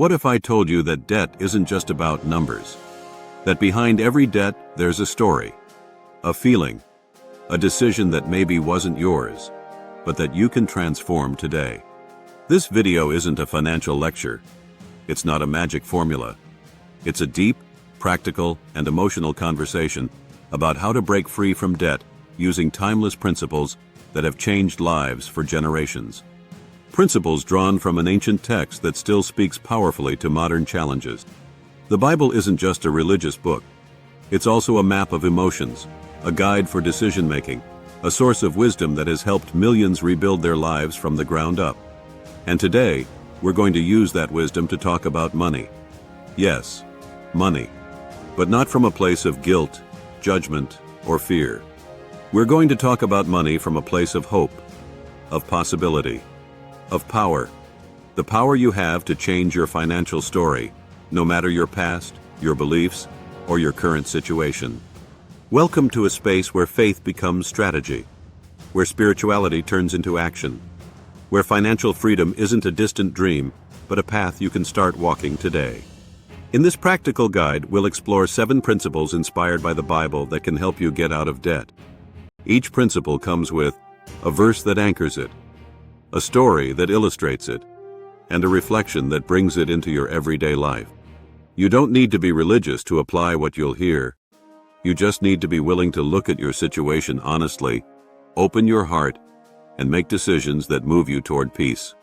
What if I told you that debt isn't just about numbers? That behind every debt, there's a story, a feeling, a decision that maybe wasn't yours, but that you can transform today. This video isn't a financial lecture. It's not a magic formula. It's a deep, practical, and emotional conversation about how to break free from debt using timeless principles that have changed lives for generations. Principles drawn from an ancient text that still speaks powerfully to modern challenges. The Bible isn't just a religious book. It's also a map of emotions, a guide for decision-making, a source of wisdom that has helped millions rebuild their lives from the ground up. And today, we're going to use that wisdom to talk about money. Yes, money. But not from a place of guilt, judgment, or fear. We're going to talk about money from a place of hope, of possibility, of power. The power you have to change your financial story, no matter your past, your beliefs, or your current situation. Welcome to a space where faith becomes strategy, where spirituality turns into action, where financial freedom isn't a distant dream, but a path you can start walking today. In this practical guide, we'll explore 7 principles inspired by the Bible that can help you get out of debt. Each principle comes with a verse that anchors it, a story that illustrates it, and a reflection that brings it into your everyday life. You don't need to be religious to apply what you'll hear. You just need to be willing to look at your situation honestly, open your heart, and make decisions that move you toward peace.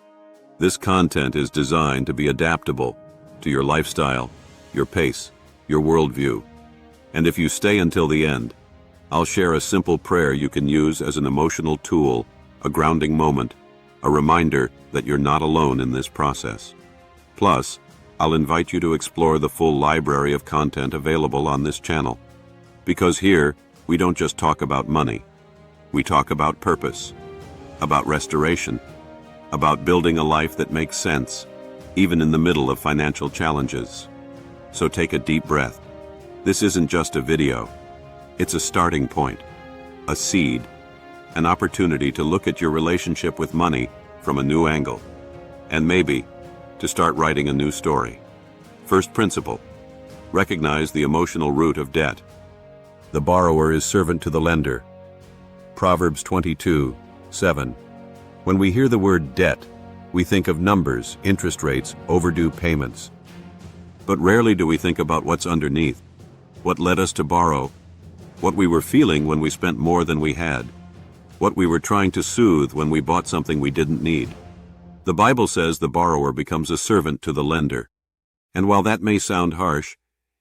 This content is designed to be adaptable to your lifestyle, your pace, your worldview. And if you stay until the end, I'll share a simple prayer you can use as an emotional tool, a grounding moment, a reminder that you're not alone in this process. Plus, I'll invite you to explore the full library of content available on this channel. Because here, we don't just talk about money. We talk about purpose, about restoration, about building a life that makes sense, even in the middle of financial challenges. So take a deep breath. This isn't just a video. It's a starting point, a seed, an opportunity to look at your relationship with money from a new angle, and maybe to start writing a new story. First principle: recognize the emotional root of debt. The borrower is servant to the lender. Proverbs 22:7. When we hear the word debt, we think of numbers, interest rates, overdue payments. But rarely do we think about what's underneath, what led us to borrow, what we were feeling when we spent more than we had, what we were trying to soothe when we bought something we didn't need. The Bible says the borrower becomes a servant to the lender. And while that may sound harsh,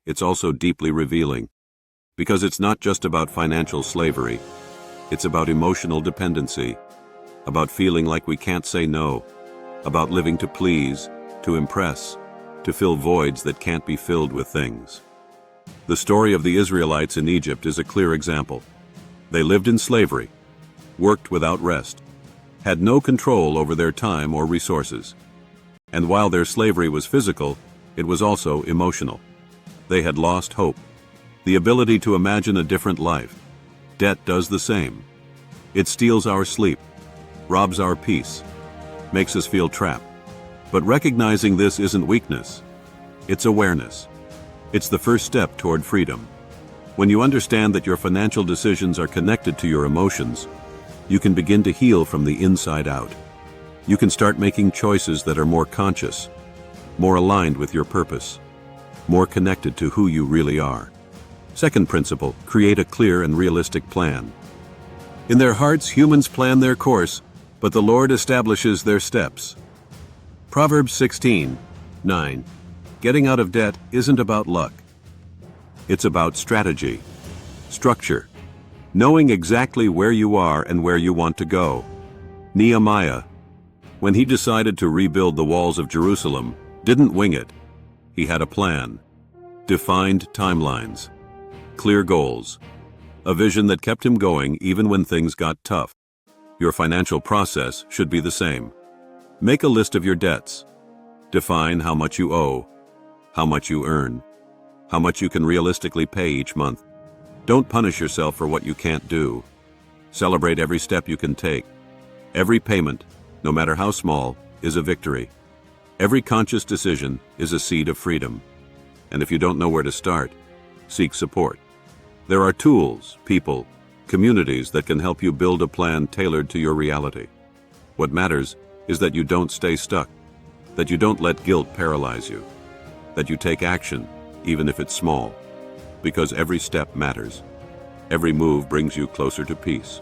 it's also deeply revealing. Because it's not just about financial slavery. It's about emotional dependency, about feeling like we can't say no, about living to please, to impress, to fill voids that can't be filled with things. The story of the Israelites in Egypt is a clear example. They lived in slavery, worked without rest, had no control over their time or resources. And while their slavery was physical, it was also emotional. They had lost hope, the ability to imagine a different life. Debt does the same. It steals our sleep, robs our peace, makes us feel trapped. But recognizing this isn't weakness. It's awareness. It's the first step toward freedom. When you understand that your financial decisions are connected to your emotions, you can begin to heal from the inside out. You can start making choices that are more conscious, more aligned with your purpose, more connected to who you really are. Second principle: create a clear and realistic plan. In their hearts, humans plan their course, but the Lord establishes their steps. Proverbs 16:9. Getting out of debt isn't about luck. It's about strategy, structure, knowing exactly where you are and where you want to go. Nehemiah, when he decided to rebuild the walls of Jerusalem, didn't wing it. He had a plan, defined timelines, clear goals, a vision that kept him going even when things got tough. Your financial process should be the same. Make a list of your debts. Define how much you owe, how much you earn, how much you can realistically pay each month. Don't punish yourself for what you can't do. Celebrate every step you can take. Every payment, no matter how small, is a victory. Every conscious decision is a seed of freedom. And if you don't know where to start, seek support. There are tools, people, communities that can help you build a plan tailored to your reality. What matters is that you don't stay stuck, that you don't let guilt paralyze you, that you take action, even if it's small, because every step matters. Every move brings you closer to peace.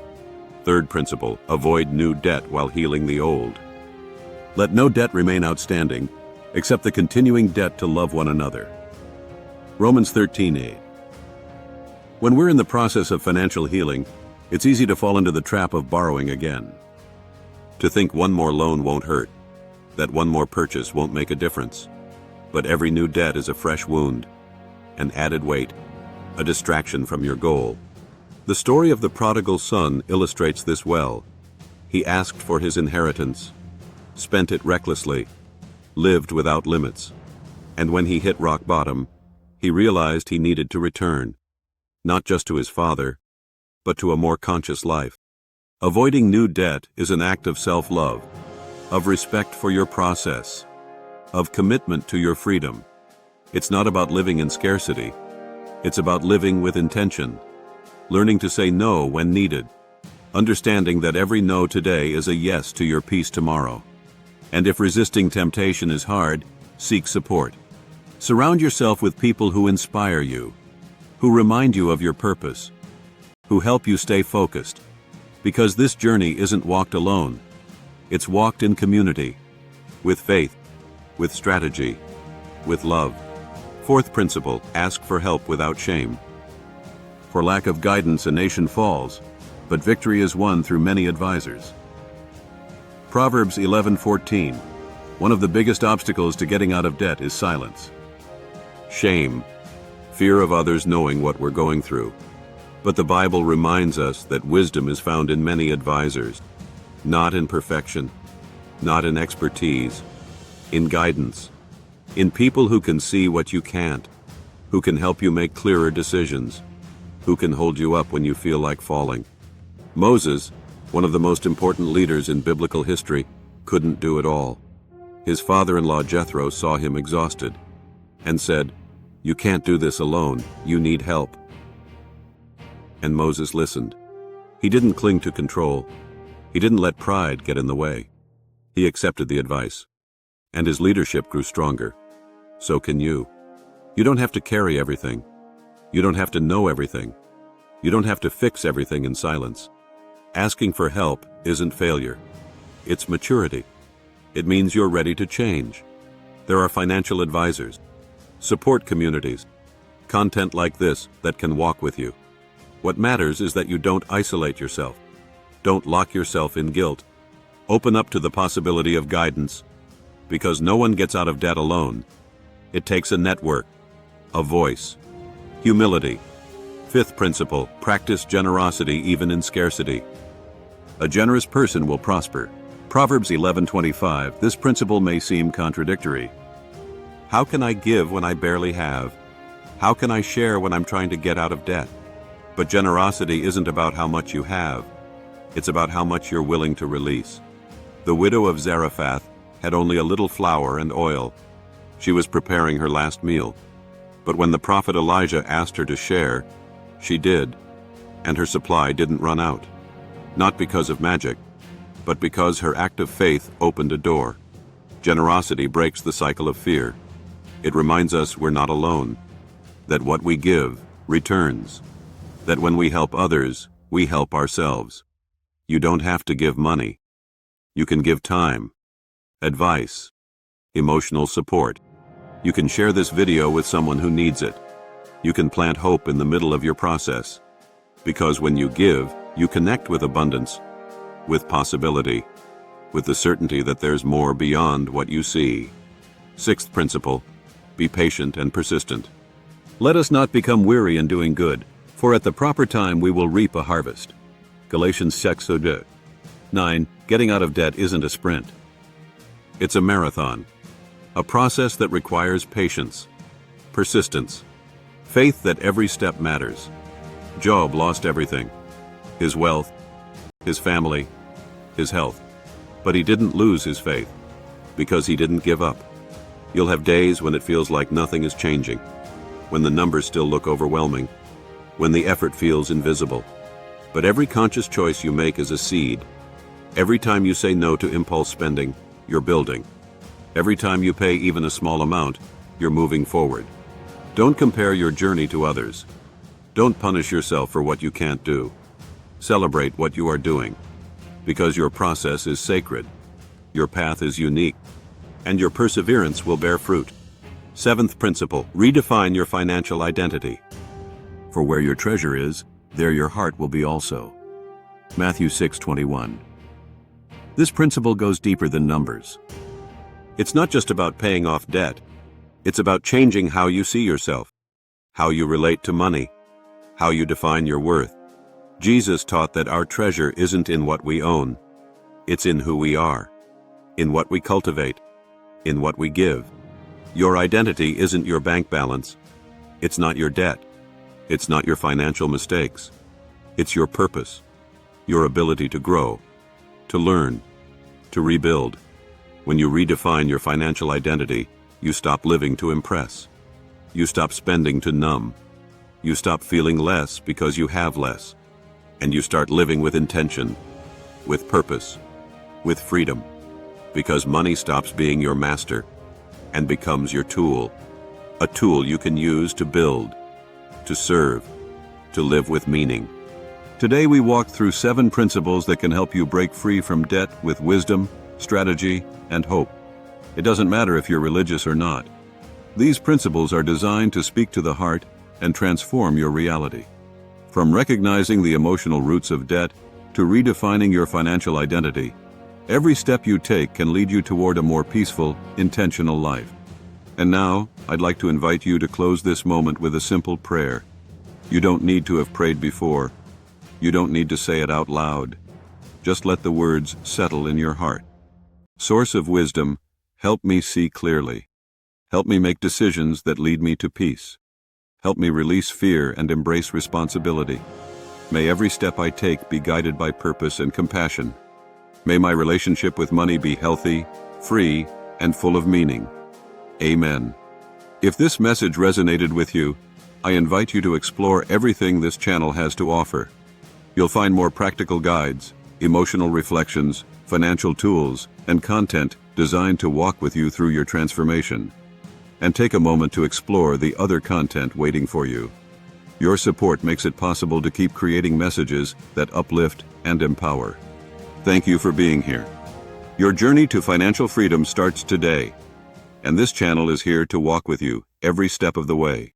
Third principle, avoid new debt while healing the old. Let no debt remain outstanding, except the continuing debt to love one another. Romans 13:8. When we're in the process of financial healing, it's easy to fall into the trap of borrowing again. To think one more loan won't hurt, that one more purchase won't make a difference. But every new debt is a fresh wound, an added weight, a distraction from your goal. The story of the prodigal son illustrates this well. He asked for his inheritance, spent it recklessly, lived without limits, and when he hit rock bottom, he realized he needed to return, not just to his father, but to a more conscious life. Avoiding new debt is an act of self-love, of respect for your process, of commitment to your freedom. It's not about living in scarcity. It's about living with intention, learning to say no when needed, understanding that every no today is a yes to your peace tomorrow. And if resisting temptation is hard, seek support. Surround yourself with people who inspire you, who remind you of your purpose, who help you stay focused. Because this journey isn't walked alone. It's walked in community, with faith, with strategy, with love. Fourth principle, ask for help without shame. For lack of guidance, a nation falls, but victory is won through many advisors. Proverbs 11:14. One of the biggest obstacles to getting out of debt is silence. Shame, fear of others knowing what we're going through. But the Bible reminds us that wisdom is found in many advisors, not in perfection, not in expertise, in guidance, in people who can see what you can't, who can help you make clearer decisions, who can hold you up when you feel like falling. Moses, one of the most important leaders in biblical history, couldn't do it all. His father-in-law Jethro saw him exhausted and said, "You can't do this alone, you need help." And Moses listened. He didn't cling to control. He didn't let pride get in the way. He accepted the advice, and his leadership grew stronger. So can you. You don't have to carry everything. You don't have to know everything. You don't have to fix everything in silence. Asking for help isn't failure. It's maturity. It means you're ready to change. There are financial advisors, support communities, content like this that can walk with you. What matters is that you don't isolate yourself. Don't lock yourself in guilt. Open up to the possibility of guidance, because no one gets out of debt alone. It takes a network, a voice, humility. Fifth principle, practice generosity even in scarcity. A generous person will prosper. Proverbs 11:25. This principle may seem contradictory. How can I give when I barely have? How can I share when I'm trying to get out of debt? But generosity isn't about how much you have. It's about how much you're willing to release. The widow of Zarephath had only a little flour and oil. She was preparing her last meal. But when the prophet Elijah asked her to share, she did, and her supply didn't run out. Not because of magic, but because her act of faith opened a door. Generosity breaks the cycle of fear. It reminds us we're not alone, that what we give returns, that when we help others, we help ourselves. You don't have to give money. You can give time, advice, emotional support. You can share this video with someone who needs it. You can plant hope in the middle of your process. Because when you give, you connect with abundance, with possibility, with the certainty that there's more beyond what you see. Sixth principle, be patient and persistent. Let us not become weary in doing good, for at the proper time we will reap a harvest. Galatians 6:9. Getting out of debt isn't a sprint. It's a marathon, a process that requires patience, persistence, faith that every step matters. Job lost everything, his wealth, his family, his health, but he didn't lose his faith. because he didn't give up. You'll have days when it feels like nothing is changing, when the numbers still look overwhelming, when the effort feels invisible. But every conscious choice you make is a seed. Every time you say no to impulse spending, you're building. Every time you pay even a small amount, you're moving forward. Don't compare your journey to others. Don't punish yourself for what you can't do. Celebrate what you are doing, because your process is sacred, your path is unique, and your perseverance will bear fruit. Seventh principle, redefine your financial identity. For where your treasure is, there your heart will be also. Matthew 6:21. This principle goes deeper than numbers. It's not just about paying off debt. It's about changing how you see yourself, how you relate to money, how you define your worth. Jesus taught that our treasure isn't in what we own. It's in who we are, in what we cultivate, in what we give. Your identity isn't your bank balance. It's not your debt. It's not your financial mistakes. It's your purpose, your ability to grow, to learn, to rebuild. When you redefine your financial identity, you stop living to impress. You stop spending to numb. You stop feeling less because you have less. And you start living with intention, with purpose, with freedom. Because money stops being your master and becomes your tool. A tool you can use to build, to serve, to live with meaning. Today we walked through 7 principles that can help you break free from debt with wisdom, strategy, and hope. It doesn't matter if you're religious or not. These principles are designed to speak to the heart and transform your reality. From recognizing the emotional roots of debt to redefining your financial identity, every step you take can lead you toward a more peaceful, intentional life. And now, I'd like to invite you to close this moment with a simple prayer. You don't need to have prayed before. You don't need to say it out loud. Just let the words settle in your heart. Source of wisdom, help me see clearly. Help me make decisions that lead me to peace. Help me release fear and embrace responsibility. May every step I take be guided by purpose and compassion. May my relationship with money be healthy, free, and full of meaning. Amen. If this message resonated with you, I invite you to explore everything this channel has to offer. You'll find more practical guides, emotional reflections, financial tools, and content designed to walk with you through your transformation. And take a moment to explore the other content waiting for you. Your support makes it possible to keep creating messages that uplift and empower. Thank you for being here. Your journey to financial freedom starts today, and this channel is here to walk with you every step of the way.